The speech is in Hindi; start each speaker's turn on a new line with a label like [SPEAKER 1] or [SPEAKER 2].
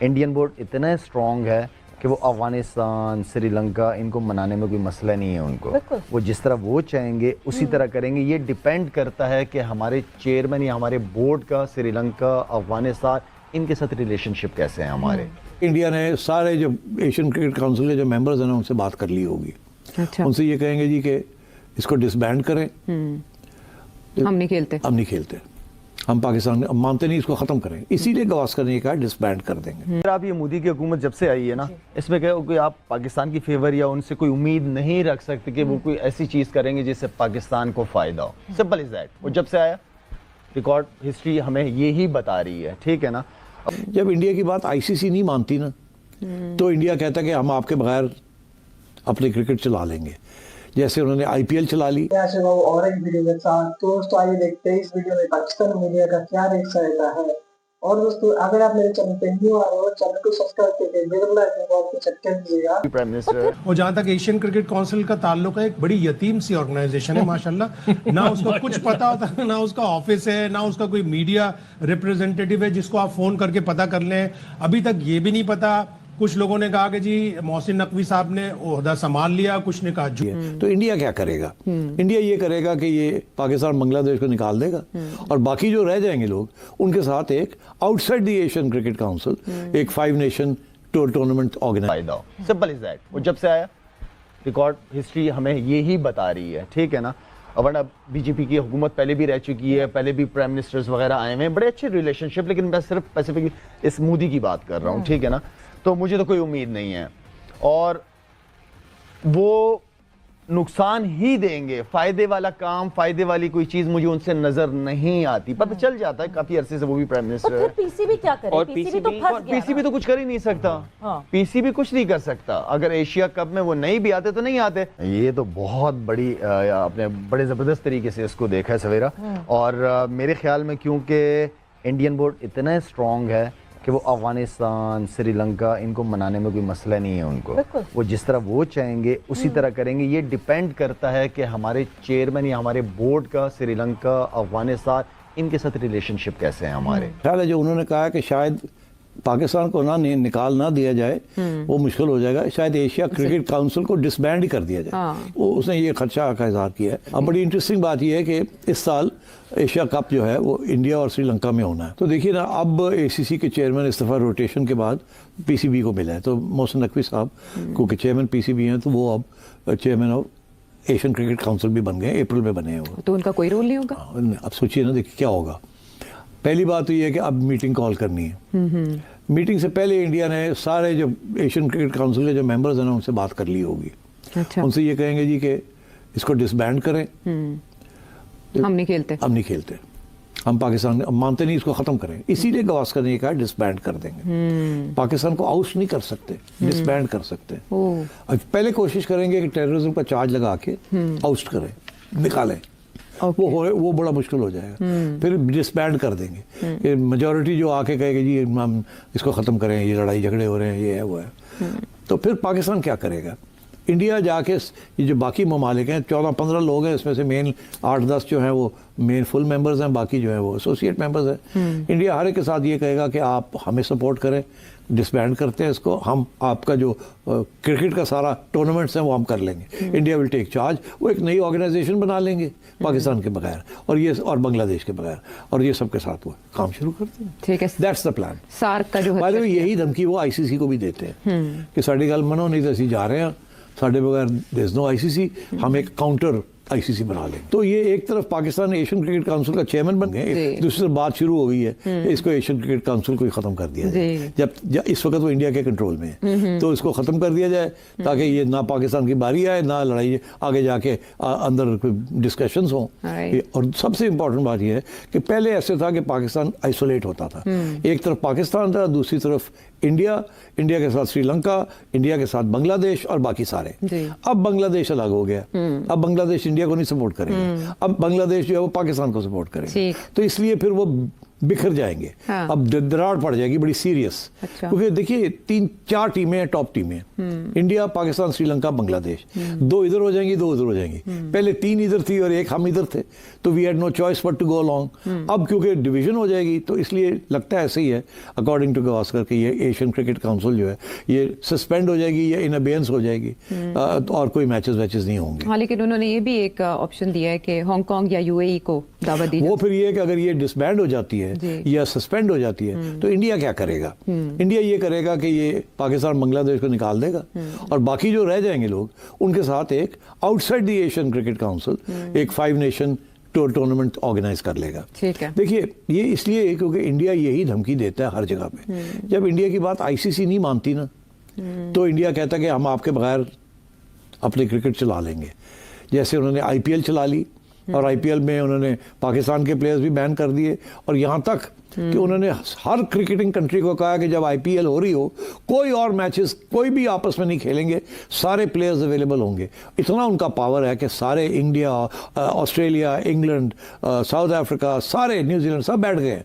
[SPEAKER 1] इंडियन बोर्ड इतना स्ट्रॉन्ग है कि वो अफगानिस्तान, श्रीलंका, इनको मनाने में कोई मसला नहीं है उनको। वो जिस तरह वो चाहेंगे उसी तरह करेंगे। ये डिपेंड करता है कि हमारे चेयरमैन या हमारे बोर्ड का श्रीलंका, अफगानिस्तान, इनके साथ रिलेशनशिप कैसे हैं हमारे।
[SPEAKER 2] इंडिया ने सारे जो एशियन क्रिकेट काउंसिल के जो मेंबर्स हैं ना उनसे बात कर ली होगी।
[SPEAKER 3] अच्छा।
[SPEAKER 2] उनसे ये कहेंगे जी कि इसको डिसबैंड करें,
[SPEAKER 3] हम नहीं खेलते,
[SPEAKER 2] हम पाकिस्तान मानते नहीं, इसको खत्म करें। इसीलिए गवास्कर ने कहा डिसबैंड कर देंगे।
[SPEAKER 1] आप ये मोदी की हुकूमत जब से आई है ना, इसमें क्या कोई आप पाकिस्तान की फेवर या उनसे कोई उम्मीद नहीं रख सकते कि वो कोई ऐसी चीज करेंगे जिससे पाकिस्तान को फायदा हो। Simple is that. वो जब से आया रिकॉर्ड हिस्ट्री हमें ये ही बता रही है, ठीक है ना।
[SPEAKER 2] जब इंडिया की बात आईसीसी नहीं मानती ना, तो इंडिया कहता है कि हम आपके बगैर अपने क्रिकेट चला लेंगे। जैसे उन्होंने आईपीएल चला ली।
[SPEAKER 4] और एक वीडियो के साथ दोस्तों आइए देखते हैं इस वीडियो में पाकिस्तान मीडिया का क्या रिएक्शन रहता है। और दोस्तों अगर आप मेरे चैनल पे न्यू आए हो, चैनल को सब्सक्राइब करके बेल आइकन को आपको चटके दीजिएगा।
[SPEAKER 1] प्राइम मिनिस्टर
[SPEAKER 5] और जहाँ तक एशियन क्रिकेट काउंसिल का ताल्लुक है, एक बड़ी यतीम सी ऑर्गेनाइजेशन है माशाल्लाह। ना उसका कुछ पता होता, ना उसका ऑफिस है, ना उसका कोई मीडिया रिप्रेजेंटेटिव है जिसको आप फोन करके पता कर लें। अभी तक ये भी नहीं पता। कुछ लोगों ने कहा कि जी मोहसिन नकवी साहब ने ओहदा संभाल लिया, कुछ ने कहा
[SPEAKER 2] तो इंडिया क्या करेगा? इंडिया ये करेगा कि ये पाकिस्तान बांग्लादेश को निकाल देगा और बाकी जो रह जाएंगे लोग उनके साथ एक outside the Asian cricket council एक 5 nation tournament organize.
[SPEAKER 1] Simple is that. वो जब से आया रिकॉर्ड हिस्ट्री हमें ये ही बता रही है, ठीक है ना। वरना बीजेपी की हुकूमत पहले भी रह चुकी है, पहले भी प्राइम मिनिस्टर्स वगैरह आए हुए हैं, बड़े अच्छे रिलेशनशिप। लेकिन मैं सिर्फ स्पेसिफिकली इस मोदी की बात कर रहा हूँ, ठीक है ना। तो मुझे तो कोई उम्मीद नहीं है और वो नुकसान ही देंगे। फायदे वाला काम, फायदे वाली कोई चीज मुझे उनसे नजर नहीं आती। पता चल जाता है काफी अरसे से वो भी प्राइम मिनिस्टर है।
[SPEAKER 6] पीसीबी क्या करे?
[SPEAKER 1] और
[SPEAKER 6] पीसीबी तो फंस गया।
[SPEAKER 1] पीसीबी तो कुछ कर ही नहीं सकता। पीसीबी कुछ नहीं कर सकता। अगर एशिया कप में वो नहीं भी आते तो नहीं आते। ये तो बहुत बड़ी आपने बड़े जबरदस्त तरीके से इसको देखा है सवेरा। और मेरे ख्याल में क्योंकि इंडियन बोर्ड इतना स्ट्रॉन्ग है कि वो अफगानिस्तान, श्रीलंका, इनको मनाने में कोई मसला नहीं है उनको। वो जिस तरह वो चाहेंगे उसी तरह करेंगे। ये डिपेंड करता है कि हमारे चेयरमैन या हमारे बोर्ड का श्रीलंका, अफगानिस्तान, इनके साथ रिलेशनशिप कैसे हैं हमारे।
[SPEAKER 2] ख्याल है जो उन्होंने कहा कि शायद पाकिस्तान को निकाल ना दिया जाए वो मुश्किल हो जाएगा। शायद एशिया क्रिकेट काउंसिल को डिसबैंड ही कर दिया जाए। वो उसने ये खदशा का इजहार किया है। अब बड़ी इंटरेस्टिंग बात यह है कि इस साल एशिया कप जो है वो इंडिया और श्रीलंका में होना है। तो देखिए ना, अब एसीसी के चेयरमैन इस दफ़ा रोटेशन के बाद पीसीबी को मिला है। तो मोहसिन नकवी साहब क्योंकि चेयरमैन पीसीबी हैं तो वो अब chairman of Asian cricket council भी बन गए। अप्रैल में बने हैं वो।
[SPEAKER 3] तो उनका कोई रोल नहीं होगा?
[SPEAKER 2] अब सोचिए ना, देखिए क्या होगा। पहली बात तो ये है कि अब मीटिंग कॉल करनी है। मीटिंग से पहले इंडिया ने सारे जो एशियन क्रिकेट काउंसिल के जो मेंबर्स हैं ना उनसे बात कर ली होगी।
[SPEAKER 3] अच्छा।
[SPEAKER 2] उनसे ये कहेंगे जी कि इसको डिसबैंड करें,
[SPEAKER 3] हम नहीं खेलते, हम पाकिस्तान मानते नहीं, इसको खत्म करें। इसीलिए गवास्कर ने कहा डिसबैंड कर देंगे। पाकिस्तान को आउट नहीं कर सकते, डिसबैंड कर सकते हैं। पहले कोशिश करेंगे कि टेररिज्म का चार्ज लगा के आउट करें, निकालें। वो बड़ा मुश्किल हो जाएगा। फिर डिसबैंड कर देंगे। मेजॉरिटी जो आके कहेगी जी हम इसको ख़त्म करें, ये लड़ाई झगड़े हो रहे हैं, ये है वो है। तो फिर पाकिस्तान क्या करेगा? इंडिया जाके ये जो बाकी ममालिक हैं 14-15 लोग हैं, इसमें से मेन 8-10 जो हैं वो मेन फुल मेंबर्स हैं, बाकी जो है वो एसोसिएट मेंबर्स हैं। इंडिया हर एक के साथ ये कहेगा कि आप हमें सपोर्ट करें, डिसबैंड करते हैं इसको, हम आपका जो क्रिकेट का सारा टूर्नामेंट्स हैं वो हम कर लेंगे। India will take charge. वो एक नई ऑर्गेनाइजेशन बना लेंगे पाकिस्तान के बगैर और बांग्लादेश के बगैर, और ये सबके साथ वो काम शुरू करते हैं। ठीक है,
[SPEAKER 2] दैट्स द प्लान।
[SPEAKER 3] सार्क का जो है
[SPEAKER 2] यही धमकी वो आईसीसी को भी देते हैं कि साड़ी गल मनो नहीं तो असं जा रहे हैं, साढ़े बगैर देयर इज नो आईसीसी, हम एक काउंटर आईसीसी बना लें। तो ये एक तरफ पाकिस्तान एशियन क्रिकेट काउंसिल का चेयरमैन बन गए, दूसरी तरफ बात शुरू हो गई है इसको एशियन क्रिकेट काउंसिल को खत्म कर दिया जाए। जब इस वक्त वो इंडिया के कंट्रोल में है तो इसको खत्म कर दिया जाए ताकि ये ना पाकिस्तान की बारी आए, ना लड़ाई आगे जाके अंदर डिस्कशंस हों। और सबसे इम्पोर्टेंट बात यह है कि पहले ऐसे था कि पाकिस्तान आइसोलेट होता था। एक तरफ पाकिस्तान था, दूसरी तरफ इंडिया के साथ श्रीलंका, इंडिया के साथ बांग्लादेश और बाकी सारे। अब बांग्लादेश अलग हो गया। अब बांग्लादेश इंडिया को नहीं सपोर्ट करेंगे, अब बांग्लादेश जो है वो पाकिस्तान को सपोर्ट करेंगे। तो इसलिए फिर वो बिखर जाएंगे।
[SPEAKER 3] हाँ।
[SPEAKER 2] अब दरार पड़ जाएगी बड़ी सीरियस।
[SPEAKER 3] अच्छा।
[SPEAKER 2] क्योंकि देखिए 3-4 टीमें हैं, टॉप टीमें, इंडिया, पाकिस्तान, श्रीलंका, बांग्लादेश, 2 इधर हो जाएंगी, 2 उधर हो जाएंगी। पहले 3 इधर थी और 1 हम इधर थे, तो we had no choice but to go along. अब क्योंकि डिवीजन हो जाएगी तो इसलिए लगता है ऐसे ही है, अकॉर्डिंग टू गावस्कर कि ये एशियन क्रिकेट काउंसिल जो है ये सस्पेंड हो जाएगी या इन अबेयंस हो जाएगी, और कोई मैचेस नहीं होंगे।
[SPEAKER 3] हाँ, लेकिन उन्होंने ये भी एक ऑप्शन दिया है कि हांगकांग या यूएई को दावत दी
[SPEAKER 2] वो फिर ये कि अगर ये डिसबैंड हो जाती
[SPEAKER 3] जी।
[SPEAKER 2] है या सस्पेंड हो जाती है तो इंडिया क्या करेगा? इंडिया ये करेगा कि ये पाकिस्तान, बांग्लादेश को निकाल देगा और बाकी जो रह जाएंगे लोग उनके साथ एक outside the Asian cricket council एक 5 नेशन टूर्नामेंट ऑर्गेनाइज कर लेगा।
[SPEAKER 3] ठीक है।
[SPEAKER 2] देखिए ये इसलिए क्योंकि इंडिया यही धमकी देता है हर जगह पे। जब इंडिया की बात आईसीसी नहीं मानती ना, तो इंडिया कहता है कि हम आपके बगैर अपने क्रिकेट चला लेंगे। जैसे उन्होंने आईपीएल चला ली और आईपीएल में उन्होंने पाकिस्तान के प्लेयर्स भी बैन कर दिए, और यहाँ तक कि उन्होंने हर क्रिकेटिंग कंट्री को कहा कि जब आईपीएल हो रही हो कोई और मैचेस कोई भी आपस में नहीं खेलेंगे, सारे प्लेयर्स अवेलेबल होंगे। इतना उनका पावर है कि सारे India, Australia, England, south Africa, सारे न्यूजीलैंड सब बैठ गए।